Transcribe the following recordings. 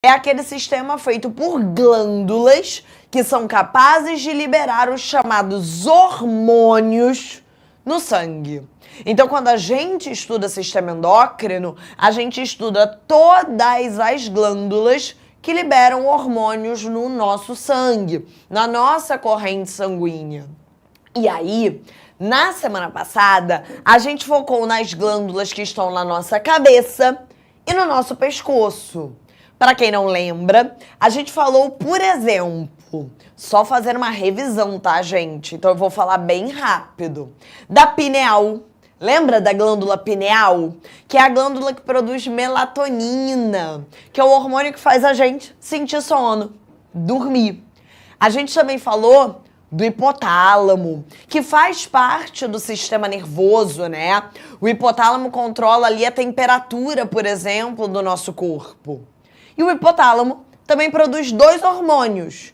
é aquele sistema feito por glândulas que são capazes de liberar os chamados hormônios no sangue. Então, quando a gente estuda sistema endócrino, a gente estuda todas as glândulas que liberam hormônios no nosso sangue, na nossa corrente sanguínea. E aí, na semana passada, a gente focou nas glândulas que estão na nossa cabeça e no nosso pescoço. Para quem não lembra, a gente falou, por exemplo, só fazer uma revisão, tá, gente? Então eu vou falar bem rápido. Da pineal. Lembra da glândula pineal? Que é a glândula que produz melatonina, que é o hormônio que faz a gente sentir sono, dormir. A gente também falou do hipotálamo, que faz parte do sistema nervoso, né? O hipotálamo controla ali a temperatura, por exemplo, do nosso corpo. E o hipotálamo também produz dois hormônios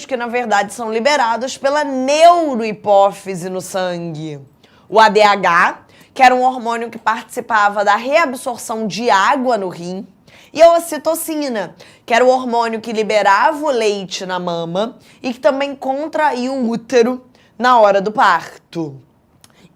que, na verdade, são liberados pela neurohipófise no sangue. O ADH, que era um hormônio que participava da reabsorção de água no rim, e a ocitocina, que era o hormônio que liberava o leite na mama e que também contraía o útero na hora do parto.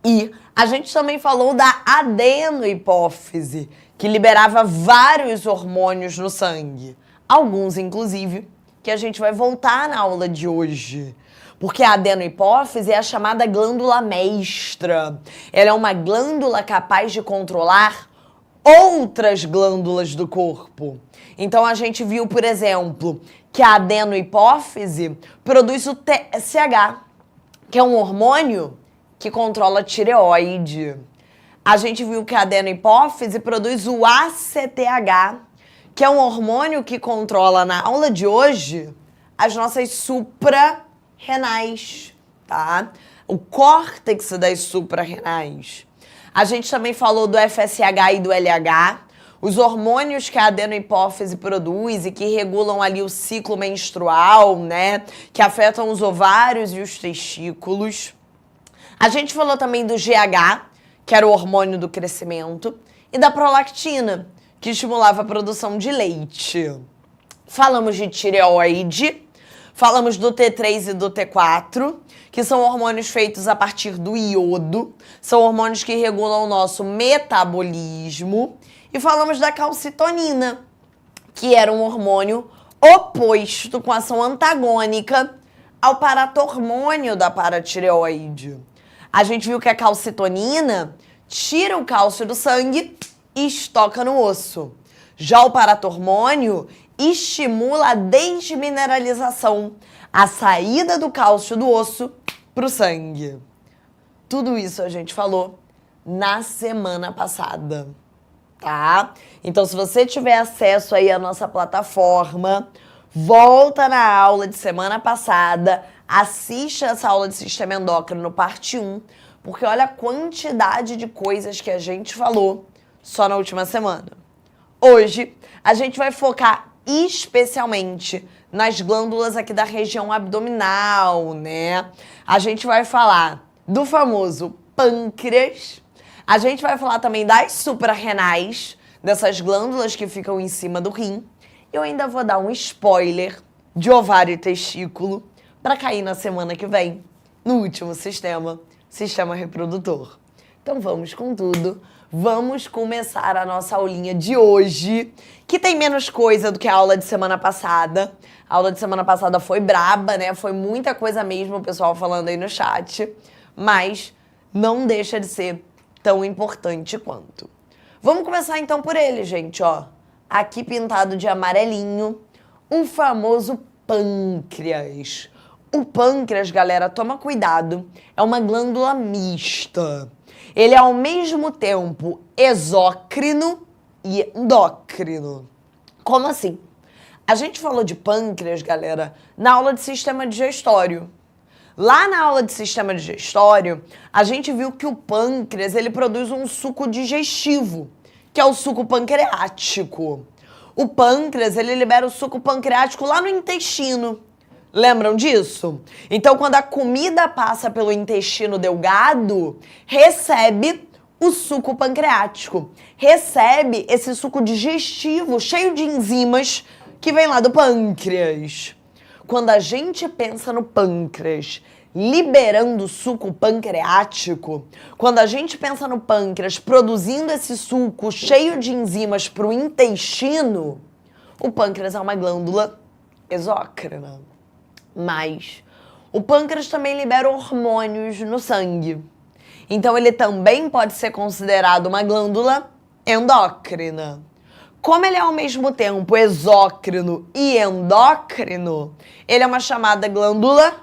E a gente também falou da adenohipófise, que liberava vários hormônios no sangue. Alguns, inclusive, que a gente vai voltar na aula de hoje. Porque a adenohipófise é a chamada glândula mestra. Ela é uma glândula capaz de controlar outras glândulas do corpo. Então a gente viu, por exemplo, que a adenohipófise produz o TSH, que é um hormônio que controla a tireoide. A gente viu que a adenohipófise produz o ACTH, que é um hormônio que controla, na aula de hoje, as nossas suprarrenais, tá? O córtex das suprarrenais. A gente também falou do FSH e do LH, os hormônios que a adenohipófise produz e que regulam ali o ciclo menstrual, né? Que afetam os ovários e os testículos. A gente falou também do GH, que era o hormônio do crescimento, e da prolactina, que estimulava a produção de leite. Falamos de tireoide, falamos do T3 e do T4, que são hormônios feitos a partir do iodo, são hormônios que regulam o nosso metabolismo, e falamos da calcitonina, que era um hormônio oposto, com ação antagônica ao paratormônio da paratireoide. A gente viu que a calcitonina tira o cálcio do sangue e estoca no osso. Já o paratormônio estimula a desmineralização, a saída do cálcio do osso para o sangue. Tudo isso a gente falou na semana passada, tá? Então, se você tiver acesso aí à nossa plataforma, volta na aula de semana passada, assiste essa aula de sistema endócrino parte 1, porque olha a quantidade de coisas que a gente falou só na última semana. Hoje, a gente vai focar especialmente nas glândulas aqui da região abdominal, né? A gente vai falar do famoso pâncreas, a gente vai falar também das suprarrenais, dessas glândulas que ficam em cima do rim. Eu ainda vou dar um spoiler de ovário e testículo para cair na semana que vem, no último sistema reprodutor. Então vamos com tudo. Vamos começar a nossa aulinha de hoje, que tem menos coisa do que a aula de semana passada. A aula de semana passada foi braba, né? Foi muita coisa mesmo, o pessoal falando aí no chat. Mas não deixa de ser tão importante quanto. Vamos começar então por ele, gente, ó. Aqui pintado de amarelinho, o famoso pâncreas. O pâncreas, galera, toma cuidado, é uma glândula mista. Ele é ao mesmo tempo exócrino e endócrino. Como assim? A gente falou de pâncreas, galera, na aula de sistema digestório. Lá na aula de sistema digestório, a gente viu que o pâncreas, ele produz um suco digestivo, que é o suco pancreático. O pâncreas, ele libera o suco pancreático lá no intestino. Lembram disso? Então, quando a comida passa pelo intestino delgado, recebe O suco pancreático recebe esse suco digestivo cheio de enzimas que vem lá do pâncreas. Quando a gente pensa no pâncreas liberando suco pancreático, quando a gente pensa no pâncreas produzindo esse suco cheio de enzimas para o intestino, o pâncreas é uma glândula exócrina. Mas o pâncreas também libera hormônios no sangue. Então ele também pode ser considerado uma glândula endócrina. Como ele é ao mesmo tempo exócrino e endócrino, ele é uma chamada glândula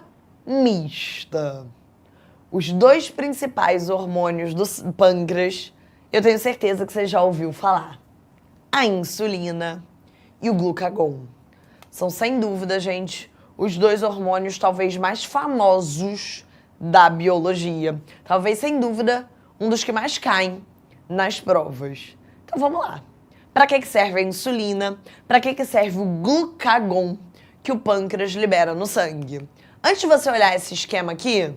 mista. Os dois principais hormônios do pâncreas, eu tenho certeza que você já ouviu falar. A insulina e o glucagon. São, sem dúvida, gente, os dois hormônios talvez mais famosos da biologia. Talvez, sem dúvida, um dos que mais caem nas provas. Então vamos lá. Para que serve a insulina? Para que serve o glucagon que o pâncreas libera no sangue? Antes de você olhar esse esquema aqui,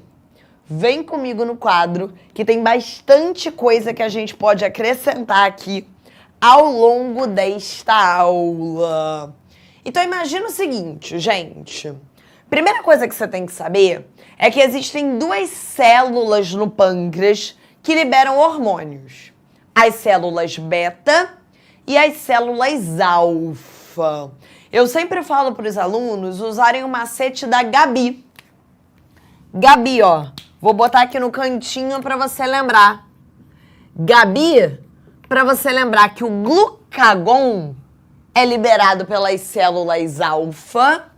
vem comigo no quadro que tem bastante coisa que a gente pode acrescentar aqui ao longo desta aula. Então imagina o seguinte, gente. Primeira coisa que você tem que saber é que existem duas células no pâncreas que liberam hormônios. As células beta e as células alfa. Eu sempre falo para os alunos usarem o macete da Gabi. Gabi, ó, vou botar aqui no cantinho para você lembrar. Gabi, para você lembrar que o glucagon é liberado pelas células alfa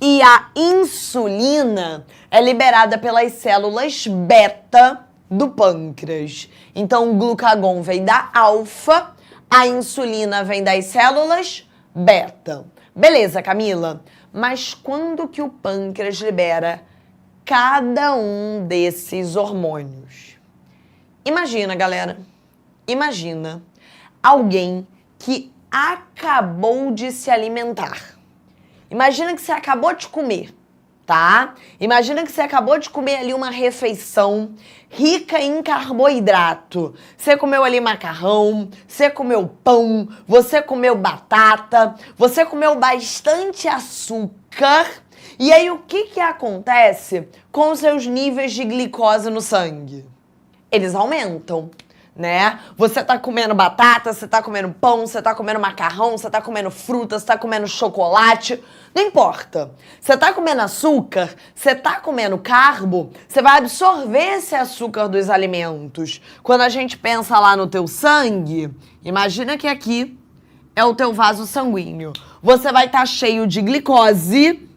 e a insulina é liberada pelas células beta do pâncreas. Então, o glucagon vem da alfa, a insulina vem das células beta. Beleza, Camila? Mas quando que o pâncreas libera cada um desses hormônios? Imagina, galera. Imagina alguém que acabou de se alimentar. Imagina que você acabou de comer, tá? Imagina que você acabou de comer ali uma refeição rica em carboidrato. Você comeu ali macarrão, você comeu pão, você comeu batata, você comeu bastante açúcar. E aí o que acontece com os seus níveis de glicose no sangue? Eles aumentam, né? Você tá comendo batata, você tá comendo pão, você tá comendo macarrão, você tá comendo fruta, você tá comendo chocolate, não importa. Você tá comendo açúcar, você tá comendo carbo, você vai absorver esse açúcar dos alimentos. Quando a gente pensa lá no teu sangue, imagina que aqui é o teu vaso sanguíneo. Você vai estar cheio de glicose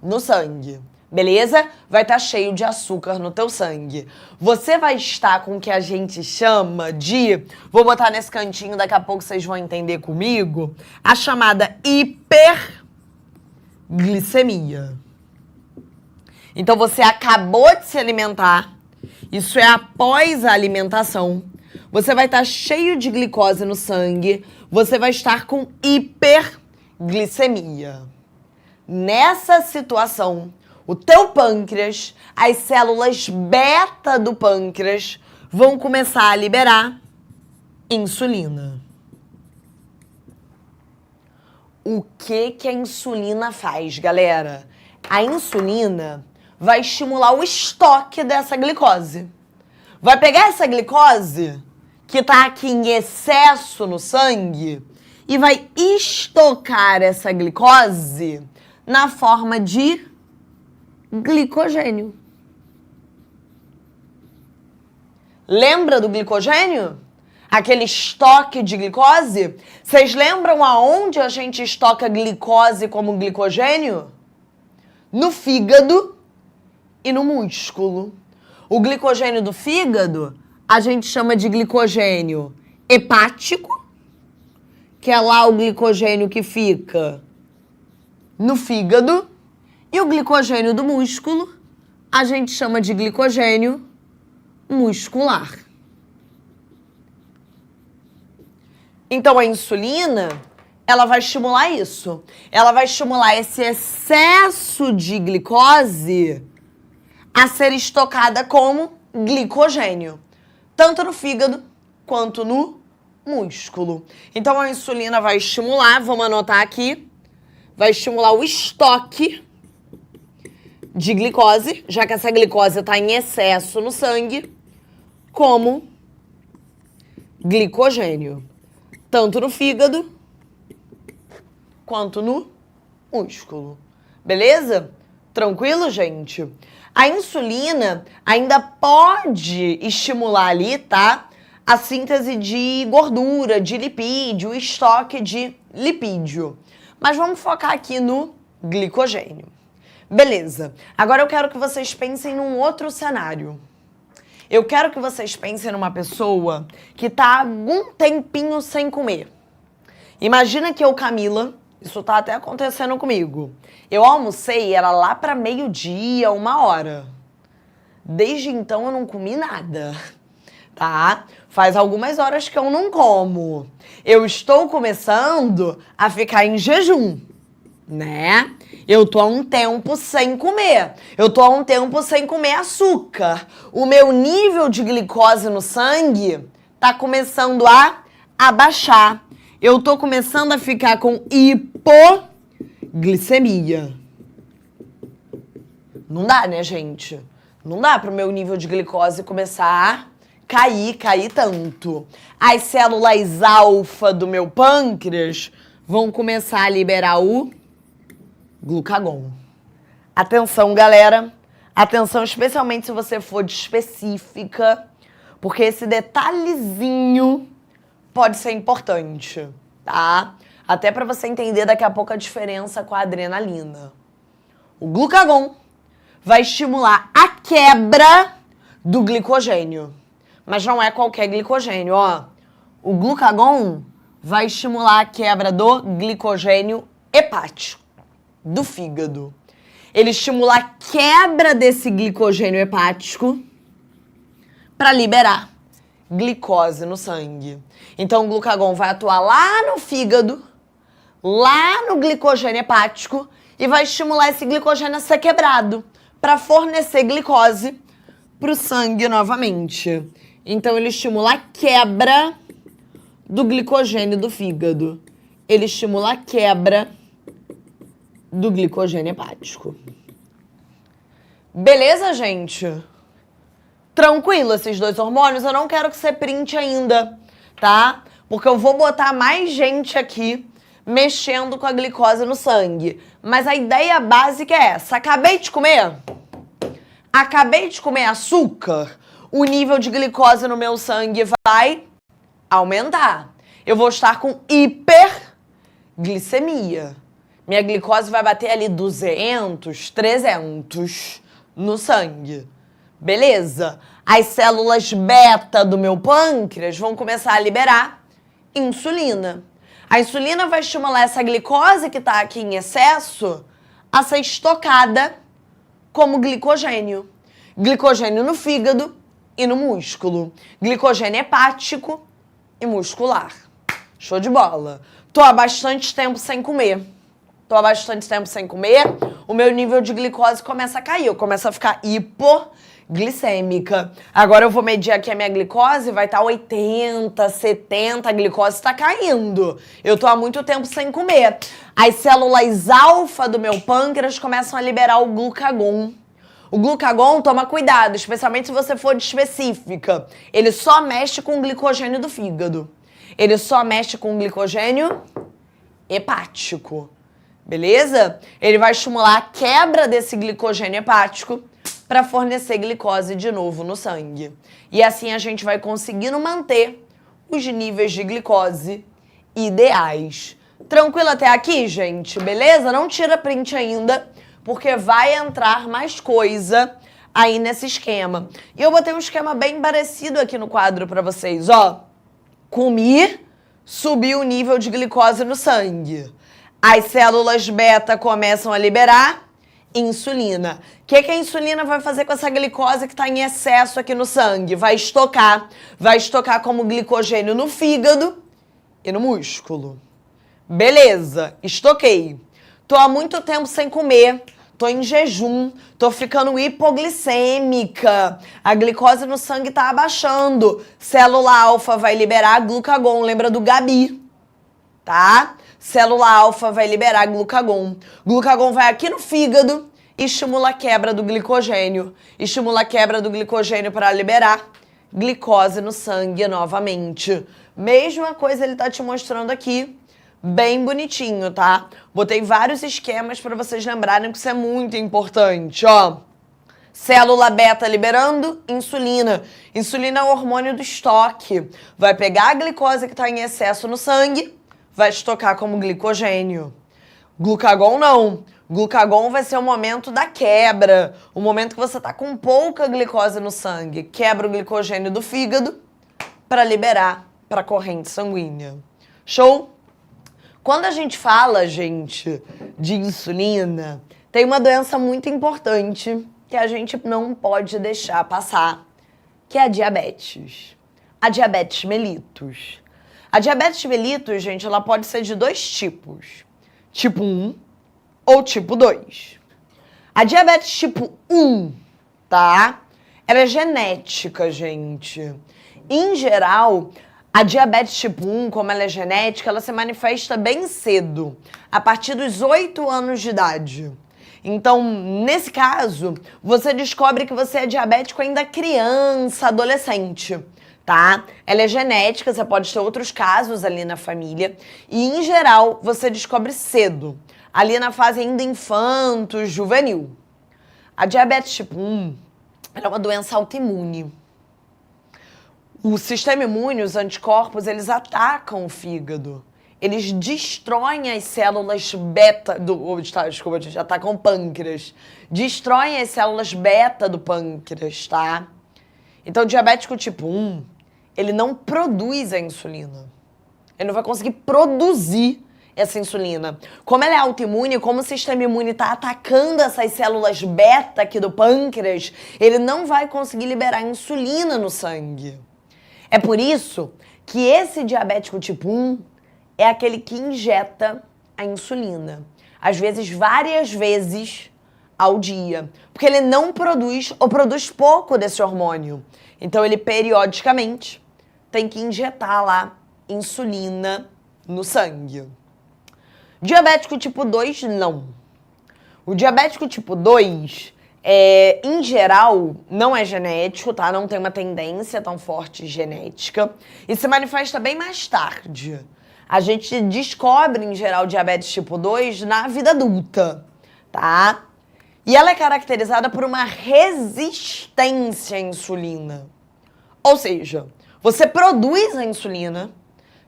no sangue. Beleza? Vai estar cheio de açúcar no teu sangue. Você vai estar com o que a gente chama de... Vou botar nesse cantinho, daqui a pouco vocês vão entender comigo. A chamada hiperglicemia. Então você acabou de se alimentar. Isso é após a alimentação. Você vai estar cheio de glicose no sangue. Você vai estar com hiperglicemia. Nessa situação, o teu pâncreas, as células beta do pâncreas vão começar a liberar insulina. O que a insulina faz, galera? A insulina vai estimular o estoque dessa glicose. Vai pegar essa glicose que está aqui em excesso no sangue e vai estocar essa glicose na forma de glicogênio. Lembra do glicogênio? Aquele estoque de glicose? Vocês lembram aonde a gente estoca glicose como glicogênio? No fígado e no músculo. O glicogênio do fígado a gente chama de glicogênio hepático, que é lá o glicogênio que fica no fígado. E o glicogênio do músculo, a gente chama de glicogênio muscular. Então, a insulina, ela vai estimular isso. Ela vai estimular esse excesso de glicose a ser estocada como glicogênio. tanto no fígado quanto no músculo. Então a insulina vai estimular, vamos anotar aqui, vai estimular o estoque de glicose, já que essa glicose está em excesso no sangue, como glicogênio, tanto no fígado quanto no músculo. Beleza? Tranquilo, gente? A insulina ainda pode estimular ali, tá? A síntese de gordura, de lipídio, o estoque de lipídio. Mas vamos focar aqui no glicogênio. Beleza. Agora eu quero que vocês pensem num outro cenário. Eu quero que vocês pensem numa pessoa que tá há algum tempinho sem comer. Imagina que eu, Camila, isso tá até acontecendo comigo. Eu almocei, era lá para meio-dia, 1h. Desde então eu não comi nada, tá? Faz algumas horas que eu não como. Eu estou começando a ficar em jejum, né? Eu tô há um tempo sem comer. Eu tô há um tempo sem comer açúcar. O meu nível de glicose no sangue tá começando a abaixar. Eu tô começando a ficar com hipoglicemia. Não dá, né, gente? Não dá pro meu nível de glicose começar a cair tanto. As células alfa do meu pâncreas vão começar a liberar o glucagon. Atenção, galera. Atenção, especialmente se você for de específica, porque esse detalhezinho pode ser importante, tá? Até para você entender daqui a pouco a diferença com a adrenalina. O glucagon vai estimular a quebra do glicogênio. Mas não é qualquer glicogênio, ó. O glucagon vai estimular a quebra do glicogênio hepático, do fígado. Ele estimula a quebra desse glicogênio hepático para liberar glicose no sangue. Então o glucagon vai atuar lá no fígado, lá no glicogênio hepático e vai estimular esse glicogênio a ser quebrado para fornecer glicose para o sangue novamente. Então ele estimula a quebra do glicogênio do fígado. Ele estimula a quebra do glicogênio hepático. Beleza, gente? Tranquilo esses dois hormônios? Eu não quero que você printe ainda, tá? Porque eu vou botar mais gente aqui mexendo com a glicose no sangue. Mas a ideia básica é essa. Acabei de comer açúcar, o nível de glicose no meu sangue vai aumentar. Eu vou estar com hiperglicemia. Minha glicose vai bater ali 200, 300 no sangue. Beleza? As células beta do meu pâncreas vão começar a liberar insulina. A insulina vai estimular essa glicose que está aqui em excesso a ser estocada como glicogênio. Glicogênio no fígado e no músculo. Glicogênio hepático e muscular. Show de bola. Tô há bastante tempo sem comer. O meu nível de glicose começa a cair. Eu começo a ficar hipoglicêmica. Agora eu vou medir aqui a minha glicose, vai estar 80, 70, a glicose está caindo. Eu tô há muito tempo sem comer. As células alfa do meu pâncreas começam a liberar o glucagon. O glucagon, toma cuidado, especialmente se você for de específica. Ele só mexe com o glicogênio do fígado. Ele só mexe com o glicogênio hepático. Beleza? Ele vai estimular a quebra desse glicogênio hepático para fornecer glicose de novo no sangue. E assim a gente vai conseguindo manter os níveis de glicose ideais. Tranquilo até aqui, gente? Beleza? Não tira print ainda, porque vai entrar mais coisa aí nesse esquema. E eu botei um esquema bem parecido aqui no quadro para vocês, ó. Comi, subiu o nível de glicose no sangue. As células beta começam a liberar insulina. O que a insulina vai fazer com essa glicose que está em excesso aqui no sangue? Vai estocar como glicogênio no fígado e no músculo. Beleza, estoquei. Tô há muito tempo sem comer, tô em jejum, tô ficando hipoglicêmica, a glicose no sangue tá abaixando. Célula alfa vai liberar glucagon, lembra do Gabi, tá? Célula alfa vai liberar glucagon. Glucagon vai aqui no fígado e estimula a quebra do glicogênio. Estimula a quebra do glicogênio para liberar glicose no sangue novamente. Mesma coisa ele tá te mostrando aqui, bem bonitinho, tá? Botei vários esquemas para vocês lembrarem que isso é muito importante, ó. Célula beta liberando insulina. Insulina é o hormônio do estoque. Vai pegar a glicose que está em excesso no sangue, vai estocar como glicogênio. Glucagon não. Glucagon vai ser o momento da quebra. O momento que você está com pouca glicose no sangue. Quebra o glicogênio do fígado para liberar para a corrente sanguínea. Show? Quando a gente fala, gente, de insulina, tem uma doença muito importante que a gente não pode deixar passar, que é a diabetes. A diabetes mellitus. A diabetes mellitus, gente, ela pode ser de dois tipos. Tipo 1 ou tipo 2. A diabetes tipo 1, tá? Ela é genética, gente. Em geral, a diabetes tipo 1, como ela é genética, ela se manifesta bem cedo, a partir dos 8 anos de idade. Então, nesse caso, você descobre que você é diabético ainda criança, adolescente, tá? Ela é genética, você pode ter outros casos ali na família. E, em geral, você descobre cedo, ali na fase ainda infanto, juvenil. A diabetes tipo 1 ela é uma doença autoimune. O sistema imune, os anticorpos, eles atacam o fígado. Eles destroem as células beta desculpa, gente, atacam o pâncreas. Destroem as células beta do pâncreas, tá? Então, o diabético tipo 1, ele não produz a insulina. Ele não vai conseguir produzir essa insulina. Como ela é autoimune, como o sistema imune está atacando essas células beta aqui do pâncreas, ele não vai conseguir liberar insulina no sangue. É por isso que esse diabético tipo 1 é aquele que injeta a insulina. Às vezes, várias vezes ao dia. Porque ele não produz ou produz pouco desse hormônio. Então, ele periodicamente tem que injetar lá insulina no sangue. Diabético tipo 2, não. O diabético tipo 2... em geral, não é genético, tá? Não tem uma tendência tão forte genética. E se manifesta bem mais tarde. A gente descobre, em geral, diabetes tipo 2 na vida adulta, tá? E ela é caracterizada por uma resistência à insulina. Ou seja, você produz a insulina,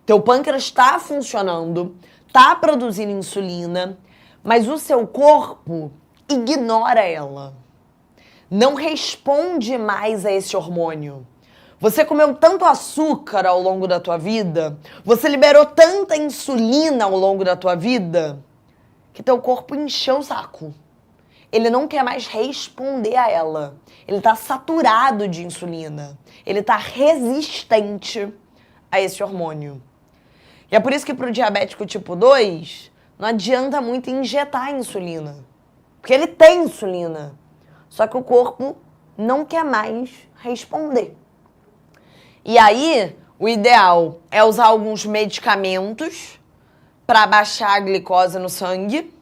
teu pâncreas está funcionando, está produzindo insulina, mas o seu corpo ignora ela. Não responde mais a esse hormônio. Você comeu tanto açúcar ao longo da tua vida, você liberou tanta insulina ao longo da tua vida, que teu corpo encheu o saco. Ele não quer mais responder a ela. Ele está saturado de insulina. Ele está resistente a esse hormônio. E é por isso que para o diabético tipo 2, não adianta muito injetar insulina. Porque ele tem insulina. Só que o corpo não quer mais responder. E aí, o ideal é usar alguns medicamentos para baixar a glicose no sangue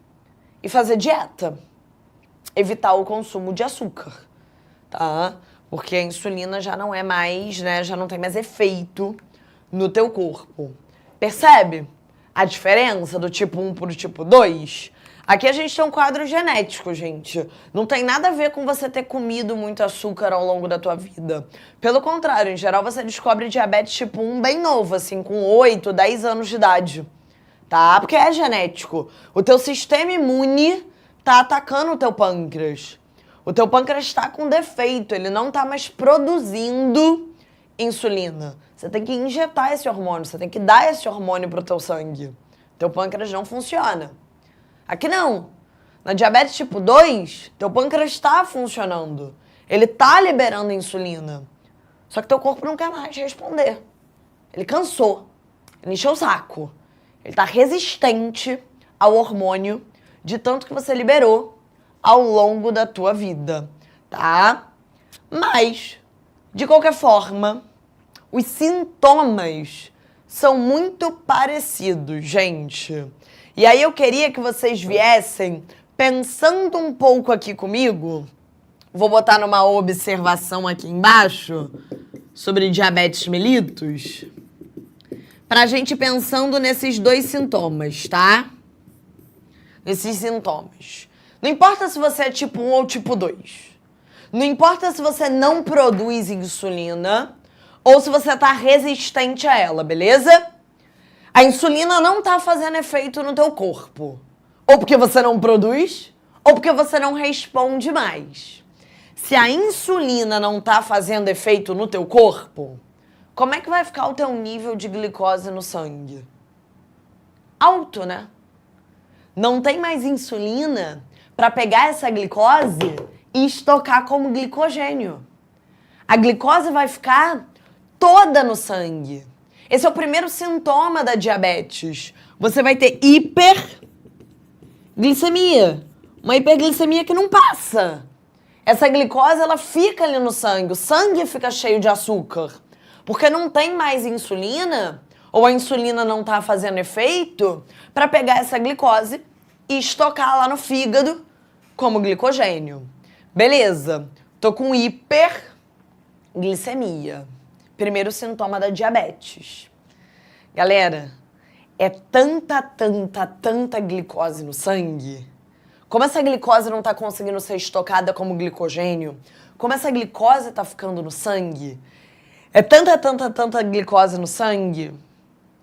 e fazer dieta. Evitar o consumo de açúcar, tá? Porque a insulina já não é mais, né? Já não tem mais efeito no teu corpo. Percebe a diferença do tipo 1 pro tipo 2? Aqui a gente tem um quadro genético, gente. Não tem nada a ver com você ter comido muito açúcar ao longo da tua vida. Pelo contrário, em geral você descobre diabetes tipo 1 bem novo, assim, com 8, 10 anos de idade, tá? Porque é genético. O teu sistema imune tá atacando o teu pâncreas. O teu pâncreas está com defeito, ele não tá mais produzindo insulina. Você tem que injetar esse hormônio, você tem que dar esse hormônio pro teu sangue. Teu pâncreas não funciona. Aqui não. Na diabetes tipo 2, teu pâncreas está funcionando. Ele tá liberando insulina. Só que teu corpo não quer mais responder. Ele cansou. Ele encheu o saco. Ele tá resistente ao hormônio de tanto que você liberou ao longo da tua vida, tá? Mas, de qualquer forma, os sintomas são muito parecidos, gente. E aí eu queria que vocês viessem pensando um pouco aqui comigo. Vou botar numa observação aqui embaixo sobre diabetes mellitus. Pra gente ir pensando nesses dois sintomas, tá? Nesses sintomas. Não importa se você é tipo 1 ou tipo 2. Não importa se você não produz insulina ou se você tá resistente a ela, beleza? A insulina não tá fazendo efeito no teu corpo. Ou porque você não produz, ou porque você não responde mais. Se a insulina não tá fazendo efeito no teu corpo, como é que vai ficar o teu nível de glicose no sangue? Alto, né? Não tem mais insulina para pegar essa glicose e estocar como glicogênio. A glicose vai ficar toda no sangue. Esse é o primeiro sintoma da diabetes. Você vai ter hiperglicemia. Uma hiperglicemia que não passa. Essa glicose, ela fica ali no sangue. O sangue fica cheio de açúcar. Porque não tem mais insulina, ou a insulina não está fazendo efeito, para pegar essa glicose e estocar lá no fígado como glicogênio. Beleza, tô com hiperglicemia. Primeiro sintoma da diabetes. Galera, é tanta glicose no sangue. Como essa glicose não está conseguindo ser estocada como glicogênio, como essa glicose está ficando no sangue, é tanta glicose no sangue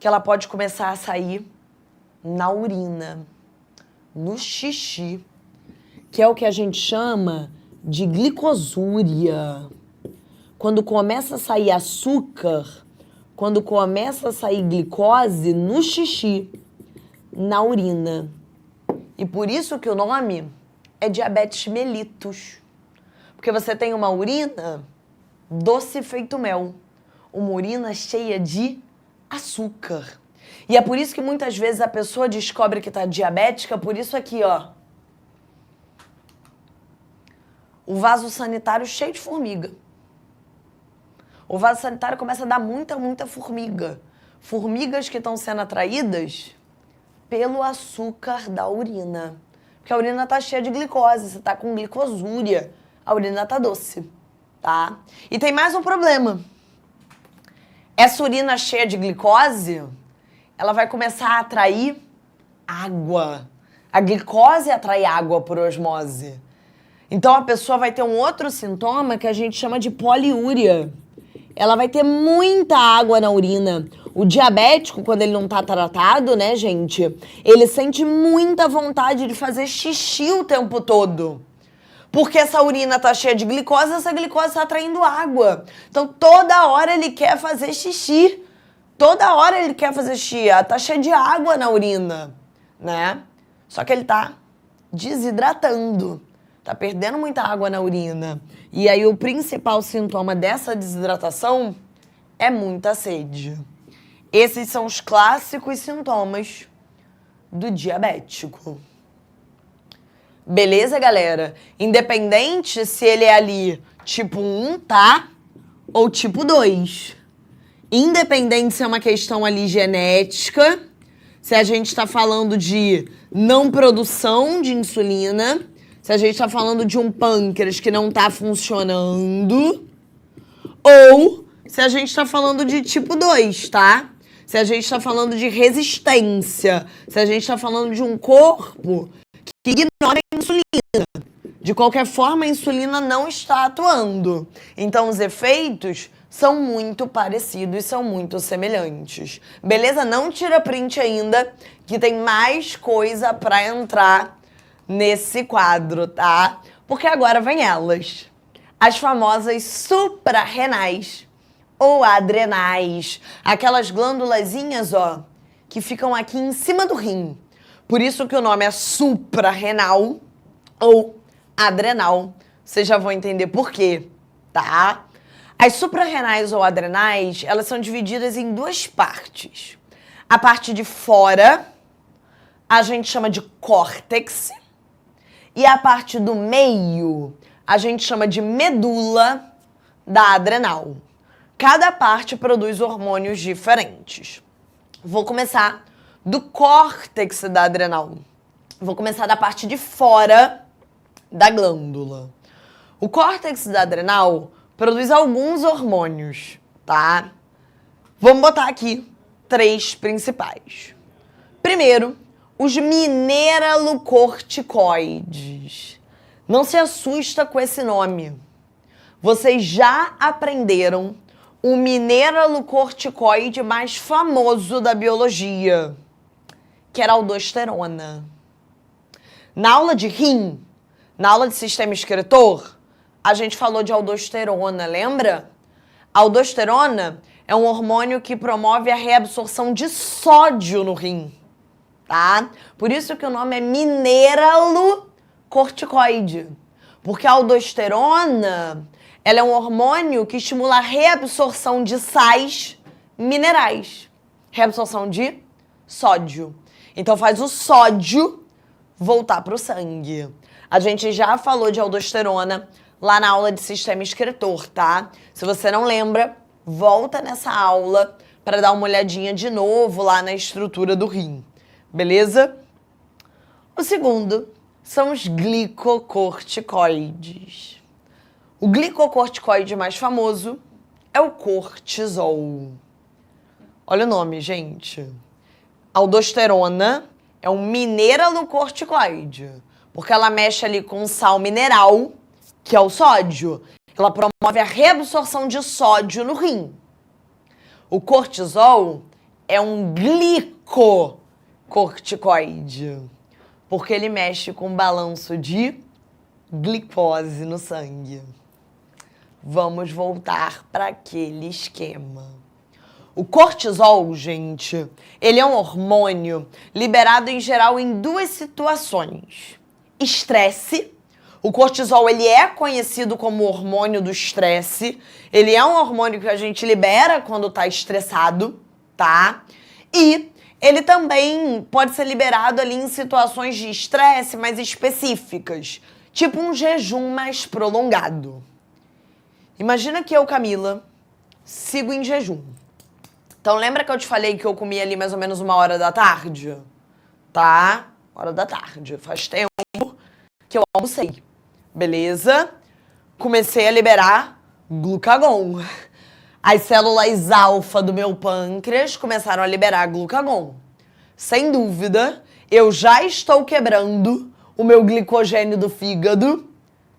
que ela pode começar a sair na urina, no xixi, que é o que a gente chama de glicosúria. Quando começa a sair açúcar, quando começa a sair glicose no xixi, na urina. E por isso que o nome é diabetes mellitus. Porque você tem uma urina doce feito mel. Uma urina cheia de açúcar. E é por isso que muitas vezes a pessoa descobre que está diabética, por isso aqui, ó. O vaso sanitário cheio de formiga. O vaso sanitário começa a dar muita formiga. Formigas que estão sendo atraídas pelo açúcar da urina. Porque a urina tá cheia de glicose, você tá com glicosúria. A urina tá doce, tá? E tem mais um problema. Essa urina cheia de glicose, ela vai começar a atrair água. A glicose atrai água por osmose. Então a pessoa vai ter um outro sintoma que a gente chama de poliúria. Ela vai ter muita água na urina. O diabético, quando ele não tá tratado, né, gente, ele sente muita vontade de fazer xixi o tempo todo. Porque essa urina tá cheia de glicose, essa glicose tá atraindo água. Então, toda hora ele quer fazer xixi. Toda hora ele quer fazer xixi. Tá cheio de água na urina, né? Só que ele tá desidratando. Tá perdendo muita água na urina. E aí, o principal sintoma dessa desidratação é muita sede. Esses são os clássicos sintomas do diabético. Beleza, galera? Independente se ele é ali tipo 1, tá? Ou tipo 2. Independente se é uma questão ali genética, se a gente tá falando de não produção de insulina, se a gente tá falando de um pâncreas que não tá funcionando, ou se a gente tá falando de tipo 2, tá? Se a gente tá falando de resistência, se a gente tá falando de um corpo que ignora a insulina. De qualquer forma, a insulina não está atuando. Então, os efeitos são muito parecidos, são muito semelhantes. Beleza? Não tira print ainda, que tem mais coisa para entrar nesse quadro, tá? Porque agora vem elas. As famosas suprarrenais ou adrenais. Aquelas glândulazinhas, ó, que ficam aqui em cima do rim. Por isso que o nome é suprarrenal ou adrenal. Vocês já vão entender por quê, tá? As suprarrenais ou adrenais, elas são divididas em duas partes. A parte de fora, a gente chama de córtex. E a parte do meio, a gente chama de medula da adrenal. Cada parte produz hormônios diferentes. Vou começar do córtex da adrenal. Vou começar da parte de fora da glândula. O córtex da adrenal produz alguns hormônios, tá? Vamos botar aqui 3 principais. Primeiro, os mineralocorticoides. Não se assusta com esse nome. Vocês já aprenderam o mineralocorticoide mais famoso da biologia, que era a aldosterona. Na aula de rim, na aula de sistema excretor, a gente falou de aldosterona, lembra? A aldosterona é um hormônio que promove a reabsorção de sódio no rim, tá? Por isso que o nome é mineralocorticoide, porque a aldosterona, ela é um hormônio que estimula a reabsorção de sais minerais, reabsorção de sódio. Então faz o sódio voltar para o sangue. A gente já falou de aldosterona lá na aula de sistema excretor, tá? Se você não lembra, volta nessa aula para dar uma olhadinha de novo lá na estrutura do rim, beleza? O segundo são os glicocorticoides. O glicocorticoide mais famoso é o cortisol. Olha o nome, gente. Aldosterona é um mineralocorticoide, porque ela mexe ali com sal mineral, que é o sódio. Ela promove a reabsorção de sódio no rim. O cortisol é um glicocorticoide, porque ele mexe com o balanço de glicose no sangue. Vamos voltar para aquele esquema. O cortisol, gente, ele é um hormônio liberado em geral em 2 situações. Estresse. O cortisol, ele é conhecido como hormônio do estresse. Ele é um hormônio que a gente libera quando tá estressado, tá? E ele também pode ser liberado ali em situações de estresse mais específicas, tipo um jejum mais prolongado. Imagina que eu, Camila, sigo em jejum. Então, lembra que eu te falei que eu comi ali mais ou menos 1h da tarde? Tá? 1h da tarde. Faz tempo que eu almocei. Beleza? Comecei a liberar glucagon. As células alfa do meu pâncreas começaram a liberar glucagon. Sem dúvida, eu já estou quebrando o meu glicogênio do fígado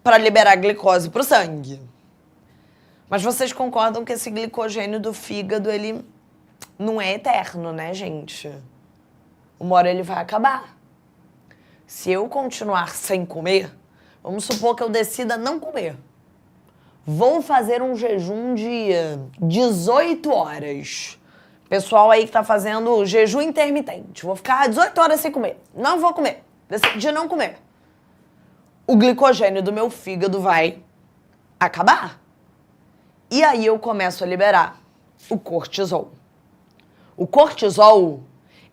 para liberar glicose para o sangue. Mas vocês concordam que esse glicogênio do fígado, ele não é eterno, né, gente? Uma hora ele vai acabar. Se eu continuar sem comer, vamos supor que eu decida não comer. Vou fazer um jejum de 18 horas. Pessoal aí que tá fazendo jejum intermitente. Vou ficar 18 horas sem comer. Não vou comer. Decidi não comer. O glicogênio do meu fígado vai acabar. E aí eu começo a liberar o cortisol. O cortisol,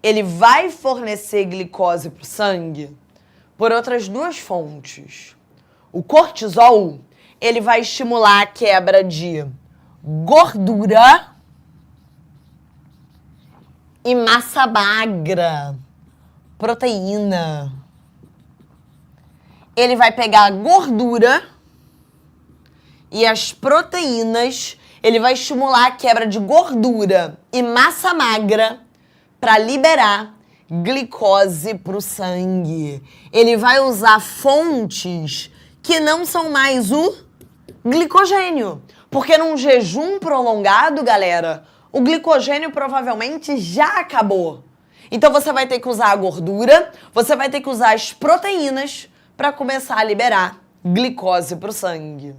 ele vai fornecer glicose para o sangue por outras 2 fontes. O cortisol, ele vai estimular a quebra de gordura e massa magra, proteína. Ele vai pegar a gordura e as proteínas, ele vai estimular a quebra de gordura e massa magra para liberar glicose para o sangue. Ele vai usar fontes que não são mais o glicogênio. Porque num jejum prolongado, galera, o glicogênio provavelmente já acabou. Então você vai ter que usar a gordura, você vai ter que usar as proteínas para começar a liberar glicose para o sangue.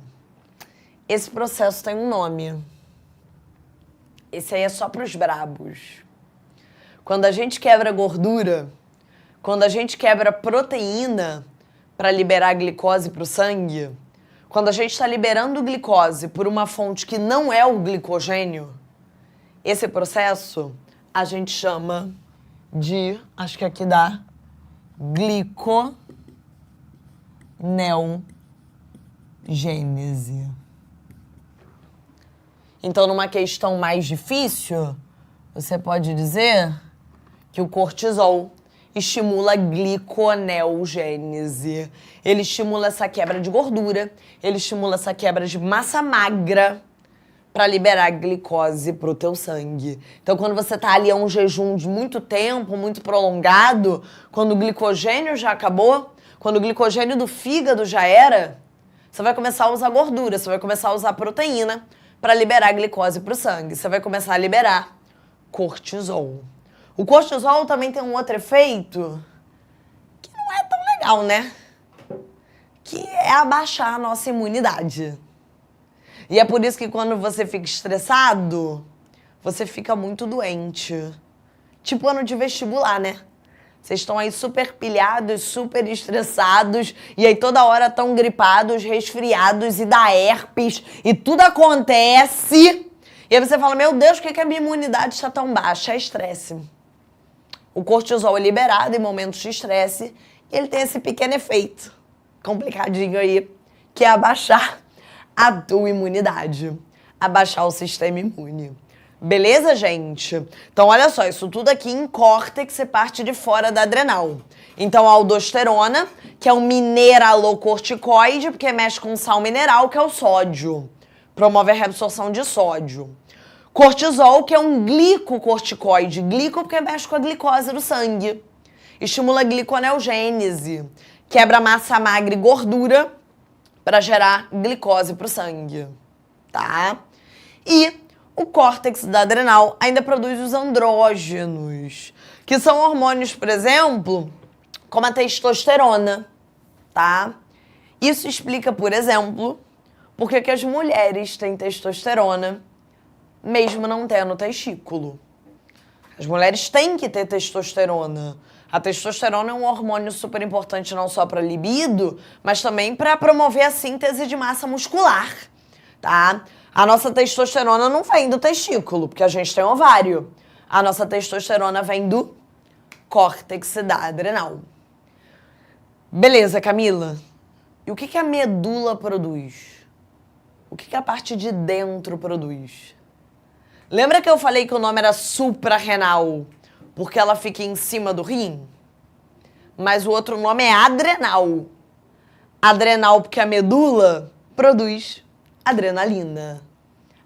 Esse processo tem um nome. Esse aí é só para os brabos. Quando a gente quebra gordura, quando a gente quebra proteína para liberar glicose para o sangue, quando a gente está liberando glicose por uma fonte que não é o glicogênio, esse processo a gente chama de, acho que aqui dá, neogênese. Então, numa questão mais difícil, você pode dizer que o cortisol estimula a gliconeogênese. Ele estimula essa quebra de gordura, ele estimula essa quebra de massa magra para liberar glicose pro teu sangue. Então, quando você tá ali a um jejum de muito tempo, muito prolongado, quando o glicogênio já acabou, quando o glicogênio do fígado já era, você vai começar a usar gordura, você vai começar a usar proteína para liberar glicose pro sangue. Você vai começar a liberar cortisol. O cortisol também tem um outro efeito que não é tão legal, né? Que é abaixar a nossa imunidade. E é por isso que quando você fica estressado, você fica muito doente. Tipo ano de vestibular, né? Vocês estão aí super pilhados, super estressados, e aí toda hora estão gripados, resfriados, e dá herpes, e tudo acontece. E aí você fala, meu Deus, por que a minha imunidade está tão baixa? É estresse. O cortisol é liberado em momentos de estresse, e ele tem esse pequeno efeito complicadinho aí, que é abaixar a tua imunidade, abaixar o sistema imune. Beleza, gente? Então, olha só, isso tudo aqui em córtex é parte de fora da adrenal. Então, a aldosterona, que é um mineralocorticoide, porque mexe com sal mineral, que é o sódio. Promove a reabsorção de sódio. Cortisol, que é um glicocorticoide. Glico porque mexe com a glicose do sangue. Estimula a gliconeogênese. Quebra massa magra e gordura para gerar glicose pro sangue. Tá? E o córtex da adrenal ainda produz os andrógenos, que são hormônios, por exemplo, como a testosterona, tá? Isso explica, por exemplo, por que as mulheres têm testosterona, mesmo não tendo testículo. As mulheres têm que ter testosterona. A testosterona é um hormônio super importante não só para libido, mas também para promover a síntese de massa muscular, tá? A nossa testosterona não vem do testículo, porque a gente tem ovário. A nossa testosterona vem do córtex da adrenal. Beleza, Camila? E o que a medula produz? O que a parte de dentro produz? Lembra que eu falei que o nome era suprarrenal, porque ela fica em cima do rim? Mas o outro nome é adrenal. Adrenal porque a medula produz adrenalina.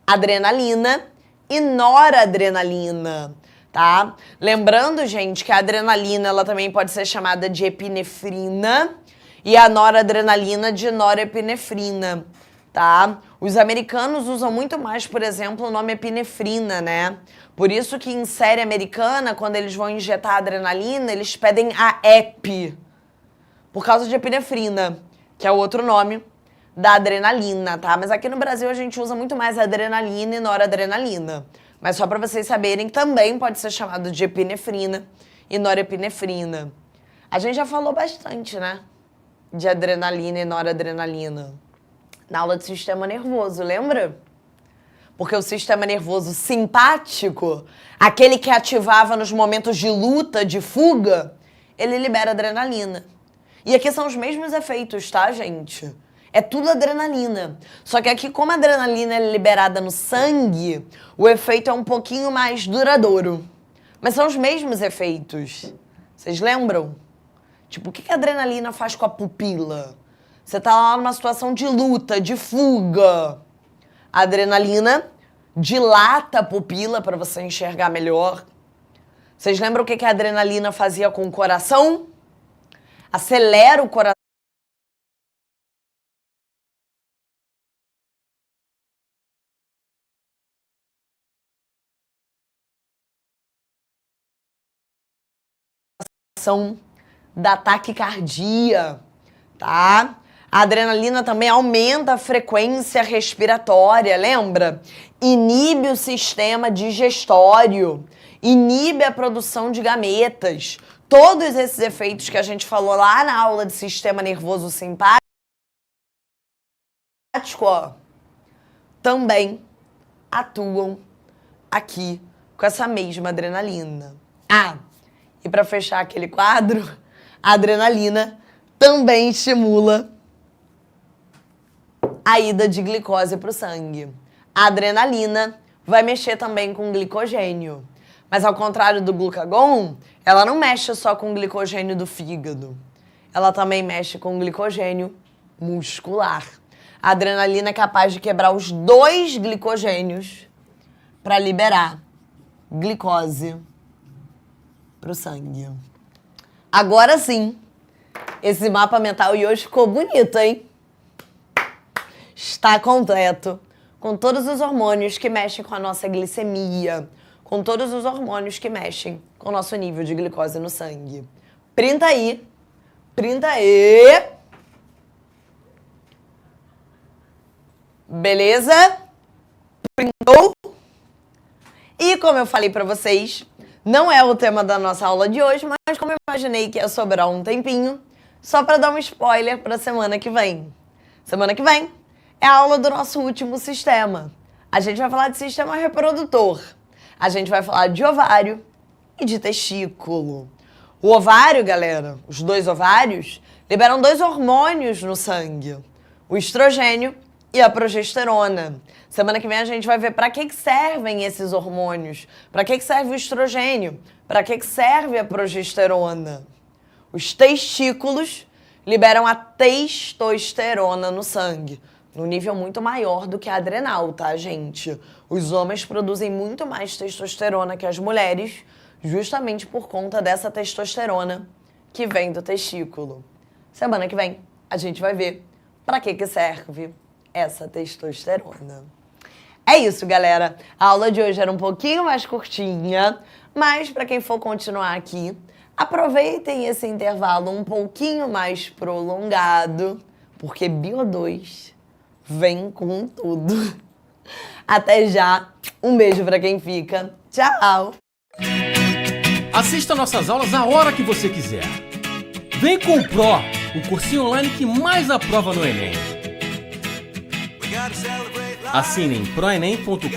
Adrenalina e noradrenalina, tá? Lembrando, gente, que a adrenalina ela também pode ser chamada de epinefrina e a noradrenalina de norepinefrina, tá? Os americanos usam muito mais, por exemplo, o nome epinefrina, né? Por isso que em série americana, quando eles vão injetar adrenalina, eles pedem a EP, por causa de epinefrina, que é o outro nome da adrenalina, tá? Mas aqui no Brasil a gente usa muito mais adrenalina e noradrenalina. Mas só pra vocês saberem que também pode ser chamado de epinefrina e norepinefrina. A gente já falou bastante, né? De adrenalina e noradrenalina. Na aula de sistema nervoso, lembra? Porque o sistema nervoso simpático, aquele que ativava nos momentos de luta, de fuga, ele libera adrenalina. E aqui são os mesmos efeitos, tá, gente? É tudo adrenalina. Só que aqui, como a adrenalina é liberada no sangue, o efeito é um pouquinho mais duradouro. Mas são os mesmos efeitos. Vocês lembram? Tipo, o que a adrenalina faz com a pupila? Você tá lá numa situação de luta, de fuga. A adrenalina dilata a pupila para você enxergar melhor. Vocês lembram o que a adrenalina fazia com o coração? Acelera o coração. Da taquicardia, tá? A adrenalina também aumenta a frequência respiratória, lembra? Inibe o sistema digestório, inibe a produção de gametas. Todos esses efeitos que a gente falou lá na aula de sistema nervoso simpático, ó, também atuam aqui com essa mesma adrenalina. Ah, e para fechar aquele quadro, a adrenalina também estimula a ida de glicose para o sangue. A adrenalina vai mexer também com glicogênio. Mas ao contrário do glucagon, ela não mexe só com o glicogênio do fígado. Ela também mexe com o glicogênio muscular. A adrenalina é capaz de quebrar os 2 glicogênios para liberar glicose para o sangue. Agora sim, esse mapa mental de hoje ficou bonito, hein? Está completo, com todos os hormônios que mexem com a nossa glicemia, com todos os hormônios que mexem com o nosso nível de glicose no sangue. Printa aí. Printa aí. Beleza? Printou? E como eu falei pra vocês, não é o tema da nossa aula de hoje, mas como eu imaginei que ia sobrar um tempinho, só pra dar um spoiler pra semana que vem. Semana que vem é a aula do nosso último sistema. A gente vai falar de sistema reprodutor. A gente vai falar de ovário e de testículo. O ovário, galera, os 2 ovários, liberam 2 hormônios no sangue. O estrogênio e a progesterona. Semana que vem a gente vai ver para que servem esses hormônios. Para que serve o estrogênio? Para que serve a progesterona? Os testículos liberam a testosterona no sangue, num nível muito maior do que a adrenal, tá, gente? Os homens produzem muito mais testosterona que as mulheres, justamente por conta dessa testosterona que vem do testículo. Semana que vem a gente vai ver para que serve essa testosterona. É isso, galera. A aula de hoje era um pouquinho mais curtinha, mas para quem for continuar aqui, aproveitem esse intervalo um pouquinho mais prolongado, porque Bio2 vem com tudo. Até já. Um beijo para quem fica. Tchau! Assista nossas aulas a hora que você quiser. Vem com o Pro, o cursinho online que mais aprova no Enem. Assine em proenem.com.br.